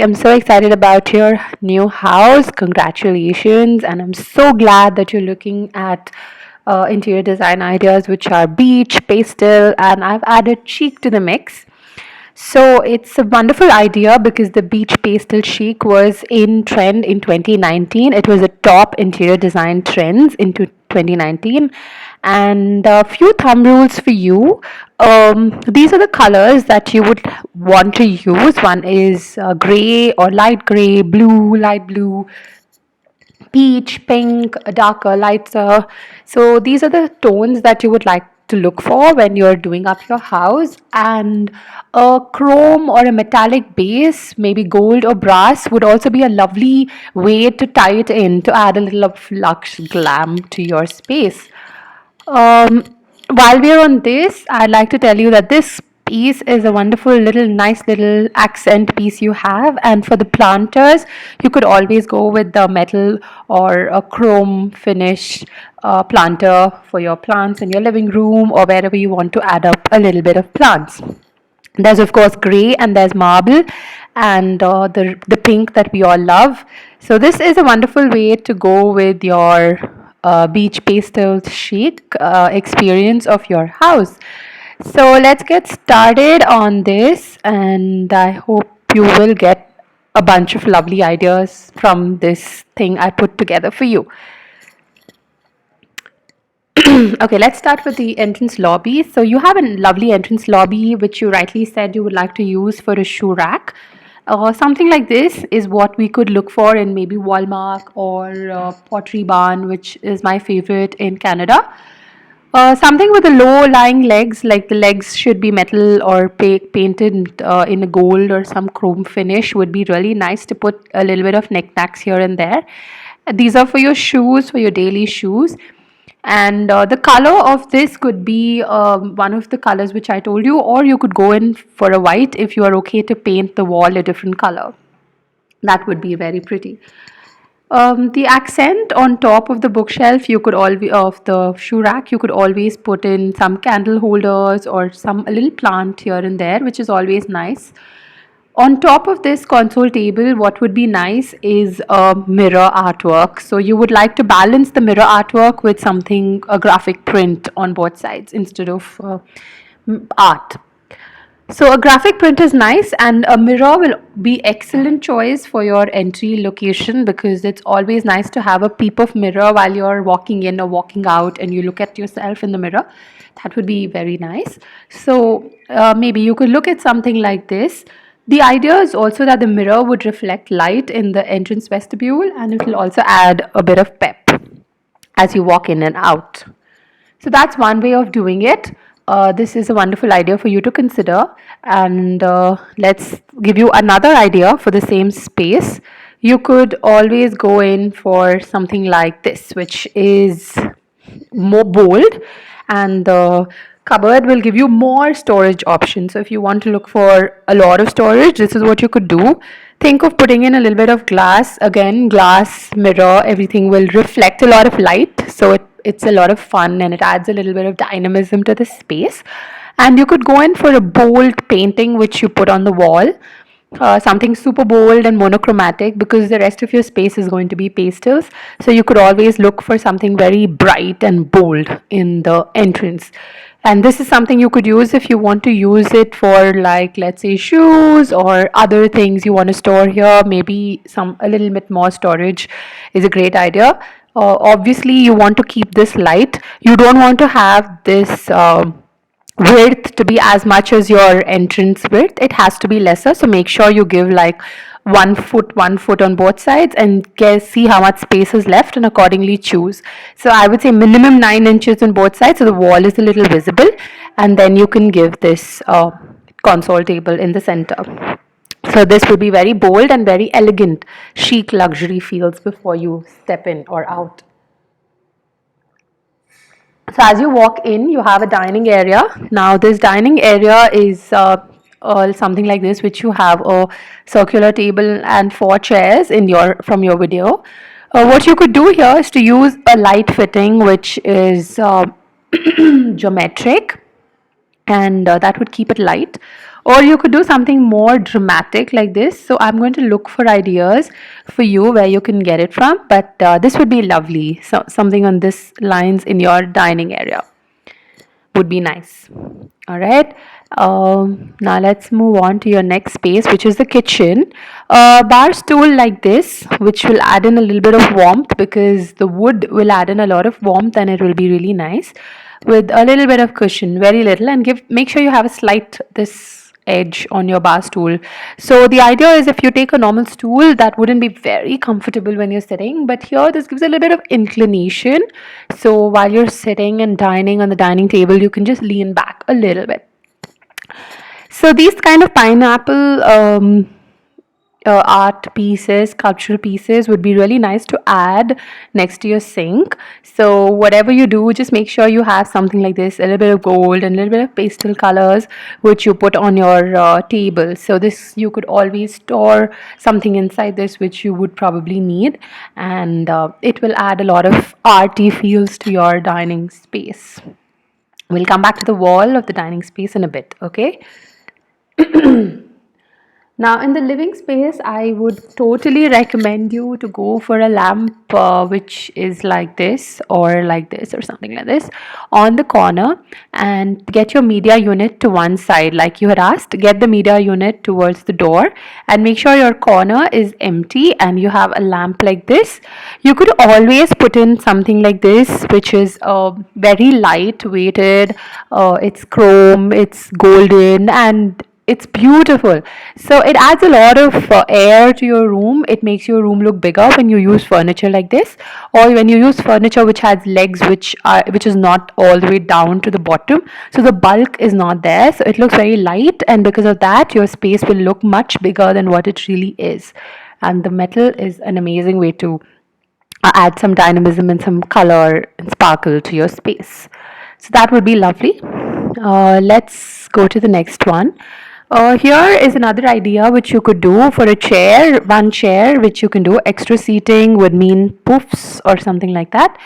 I'm so excited about your new house. Congratulations. And I'm so glad that you're looking at interior design ideas which are beach, pastel, and I've added chic to the mix. So it's a wonderful idea because the beach pastel chic was in trend in 2019. It was a top interior design trends into 2019. And a few thumb rules for you. These are the colors that you would want to use. One is gray or light gray, blue, light blue, peach, pink, darker, lighter. So these are the tones that you would like to look for when you're doing up your house. And a chrome or a metallic base, maybe gold or brass, would also be a lovely way to tie it in to add a little of luxe glam to your space. Um, while we're on this, I'd like to tell you that this piece is a wonderful little nice little accent piece you have, and for the planters you could always go with the metal or a chrome finish planter for your plants in your living room or wherever you want to add up a little bit of plants. There's of course gray and there's marble and the pink that we all love. So this is a wonderful way to go with your beach pastel chic experience of your house. So let's get started on this, and I hope you will get a bunch of lovely ideas from this thing I put together for you. Okay, let's start with the entrance lobby. So you have a lovely entrance lobby, which you rightly said you would like to use for a shoe rack. Something like this is what we could look for in maybe Walmart or Pottery Barn, which is my favorite in Canada. Something with the low lying legs, like the legs should be metal or painted in a gold or some chrome finish, would be really nice to put a little bit of knickknacks here and there. These are for your shoes, for your daily shoes. And the color of this could be one of the colors which I told you, or you could go in for a white if you are okay to paint the wall a different color. That would be very pretty. The accent on top of the bookshelf, you could always of the shoe rack, you could always put in some candle holders or some a little plant here and there, which is always nice. On top of this console table, what would be nice is a mirror artwork. So you would like to balance the mirror artwork with something, a graphic print on both sides instead of art. So a graphic print is nice, and a mirror will be excellent choice for your entry location because it's always nice to have a peep of mirror while you're walking in or walking out and you look at yourself in the mirror. That would be very nice. So maybe you could look at something like this. The idea is also that the mirror would reflect light in the entrance vestibule, and it will also add a bit of pep as you walk in and out. So that's one way of doing it. This is a wonderful idea for you to consider. And let's give you another idea for the same space. You could always go in for something like this, which is more bold, and the cupboard will give you more storage options. So if you want to look for a lot of storage, this is what you could do. Think of putting in a little bit of glass. Again, glass, mirror, everything will reflect a lot of light, so it's a lot of fun and it adds a little bit of dynamism to the space. And you could go in for a bold painting which you put on the wall, something super bold and monochromatic, because the rest of your space is going to be pastels. So you could always look for something very bright and bold in the entrance. And this is something you could use if you want to use it for, like, let's say shoes or other things you want to store here. Maybe some a little bit more storage is a great idea. Obviously you want to keep this light. You don't want to have this width to be as much as your entrance width. It has to be lesser, so make sure you give like 1 foot on both sides and see how much space is left and accordingly choose. So I would say minimum 9 inches on both sides so the wall is a little visible, and then you can give this console table in the center. So this will be very bold and very elegant, chic luxury feels before you step in or out. So as you walk in, you have a dining area. Now this dining area is something like this, which you have a circular table and 4 chairs in your from your video. What you could do here is to use a light fitting, which is geometric, and that would keep it light. Or you could do something more dramatic like this. So I'm going to look for ideas for you where you can get it from. But this would be lovely. So something on this lines in your dining area would be nice. All right. Now let's move on to your next space, which is the kitchen. A bar stool like this, which will add in a little bit of warmth because the wood will add in a lot of warmth and it will be really nice with a little bit of cushion, very little, and give make sure you have a slight this edge on your bar stool. So the idea is if you take a normal stool that wouldn't be very comfortable when you're sitting, but here this gives a little bit of inclination. So while you're sitting and dining on the dining table, you can just lean back a little bit. So these kind of pineapple art pieces, sculptural pieces would be really nice to add next to your sink. So whatever you do, just make sure you have something like this, a little bit of gold and a little bit of pastel colors, which you put on your table. So this, you could always store something inside this which you would probably need, and it will add a lot of arty feels to your dining space. We'll come back to the wall of the dining space in a bit, okay? Now, in the living space, I would totally recommend you to go for a lamp which is like this or something like this on the corner, and get your media unit to one side like you had asked. Get the media unit towards the door and make sure your corner is empty and you have a lamp like this. You could always put in something like this, which is very light weighted, it's chrome, it's golden, and it's beautiful. So it adds a lot of air to your room. It makes your room look bigger when you use furniture like this, or when you use furniture which has legs which is not all the way down to the bottom. So the bulk is not there. So it looks very light, and because of that, your space will look much bigger than what it really is. And the metal is an amazing way to add some dynamism and some color and sparkle to your space. So that would be lovely. Let's go to the next one. Here is another idea which you could do for a chair, one chair which you can do. Extra seating would mean poofs or something like that.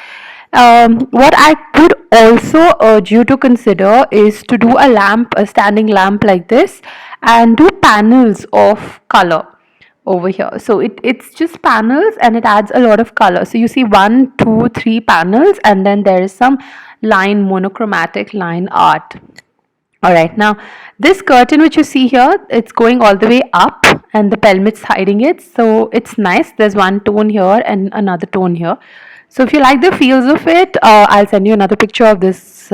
What I could also urge you to consider is to do a lamp, a standing lamp like this, and do panels of color over here. So it's just panels and it adds a lot of color. So you see 1, 2, 3 panels, and then there is some line, monochromatic line art. All right, now this curtain which you see here, it's going all the way up and the pelmet's hiding it. So it's nice. There's one tone here and another tone here. So if you like the feels of it, I'll send you another picture of this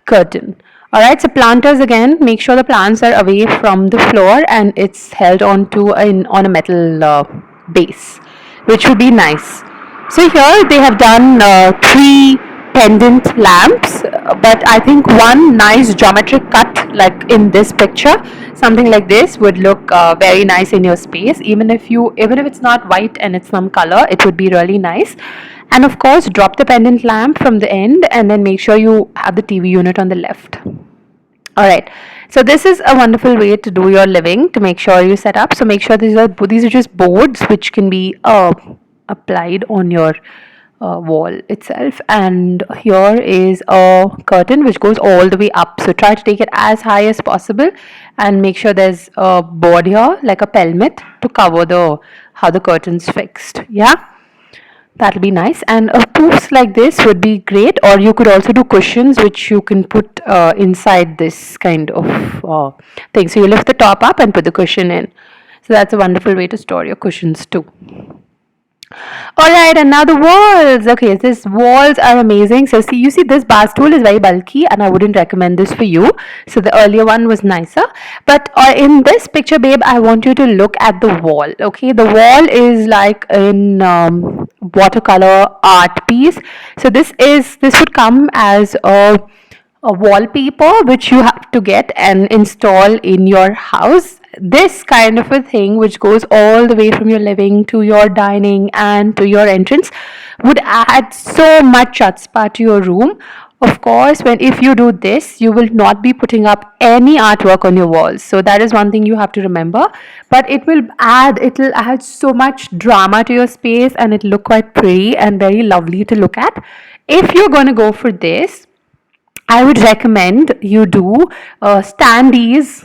curtain. All right, so planters again, make sure the plants are away from the floor and it's held onto on a metal base, which would be nice. So here they have done 3 pendant lamps, but I think one nice geometric cut like in this picture, something like this would look very nice in your space. Even if it's not white and it's some color, it would be really nice. And of course, drop the pendant lamp from the end and then make sure you have the TV unit on the left. All right, so this is a wonderful way to do your living, to make sure you set up. So make sure these are just boards which can be applied on your wall itself. And here is a curtain which goes all the way up, so try to take it as high as possible and make sure there's a board here like a pelmet to cover how the curtain's fixed. Yeah, that'll be nice. And poofs like this would be great, or you could also do cushions which you can put inside this kind of thing. So you lift the top up and put the cushion in. So that's a wonderful way to store your cushions too. All right, and now the walls. Okay, these walls are amazing. So you see this bar stool is very bulky and I wouldn't recommend this for you. So the earlier one was nicer. But in this picture, babe, I want you to look at the wall. Okay, the wall is like in watercolor art piece. So this would come as a wallpaper which you have to get and install in your house. This kind of a thing which goes all the way from your living to your dining and to your entrance would add so much chutzpah to your room. Of course, if you do this, you will not be putting up any artwork on your walls. So that is one thing you have to remember. But it'll add so much drama to your space and it'll look quite pretty and very lovely to look at. If you're going to go for this, I would recommend you do standees.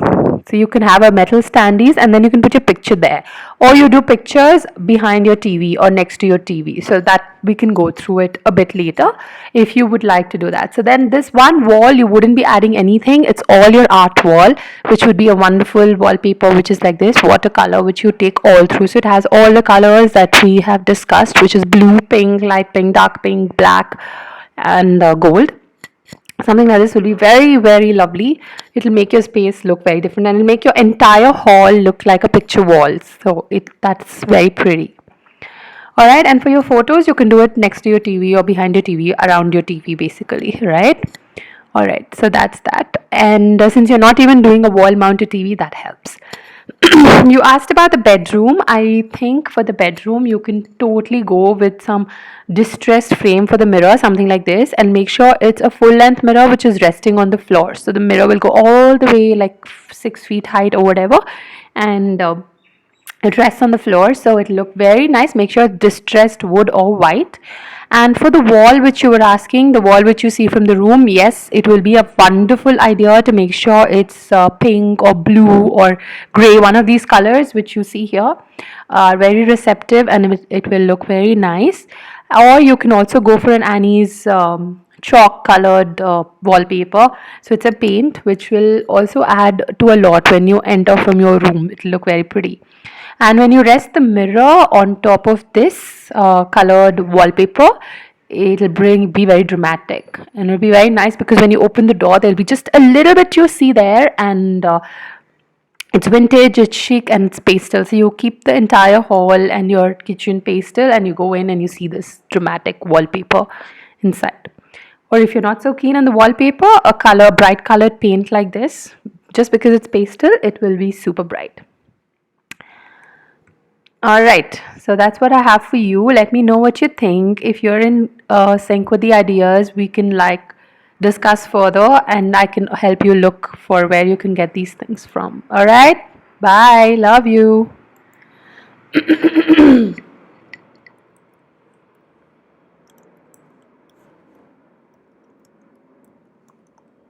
So you can have a metal standees and then you can put your picture there. Or you do pictures behind your TV or next to your TV. So that we can go through it a bit later if you would like to do that. So then this one wall, you wouldn't be adding anything. It's all your art wall, which would be a wonderful wallpaper, which is like this, watercolor, which you take all through. So it has all the colors that we have discussed, which is blue, pink, light pink, dark pink, black, and gold. Something like this will be very, very lovely. It'll make your space look very different and it'll make your entire hall look like a picture wall. So that's very pretty. All right, and for your photos, you can do it next to your TV or behind your TV, around your TV basically, right? All right, so that's that. And since you're not even doing a wall mounted TV, that helps. You asked about the bedroom. I think for the bedroom, you can totally go with some distressed frame for the mirror, something like this, and make sure it's a full length mirror which is resting on the floor. So the mirror will go all the way like 6 feet height or whatever, and it rests on the floor, so it look very nice. Make sure it's distressed wood or white. And for the wall which you were asking, the wall which you see from the room, yes, it will be a wonderful idea to make sure it's pink or blue or gray, one of these colors which you see here are very receptive and it will look very nice. Or you can also go for an Annie's chalk colored wallpaper. So it's a paint which will also add to a lot when you enter from your room. It will look very pretty. And when you rest the mirror on top of this colored wallpaper, it'll be very dramatic and it'll be very nice because when you open the door, there'll be just a little bit you see there, and it's vintage, it's chic, and it's pastel. So you keep the entire hall and your kitchen pastel, and you go in and you see this dramatic wallpaper inside. Or if you're not so keen on the wallpaper, a bright colored paint like this, just because it's pastel, it will be super bright. All right, so that's what I have for you. Let me know what you think. If you're in sync with the ideas, we can discuss further and I can help you look for where you can get these things from. All right, bye, love you.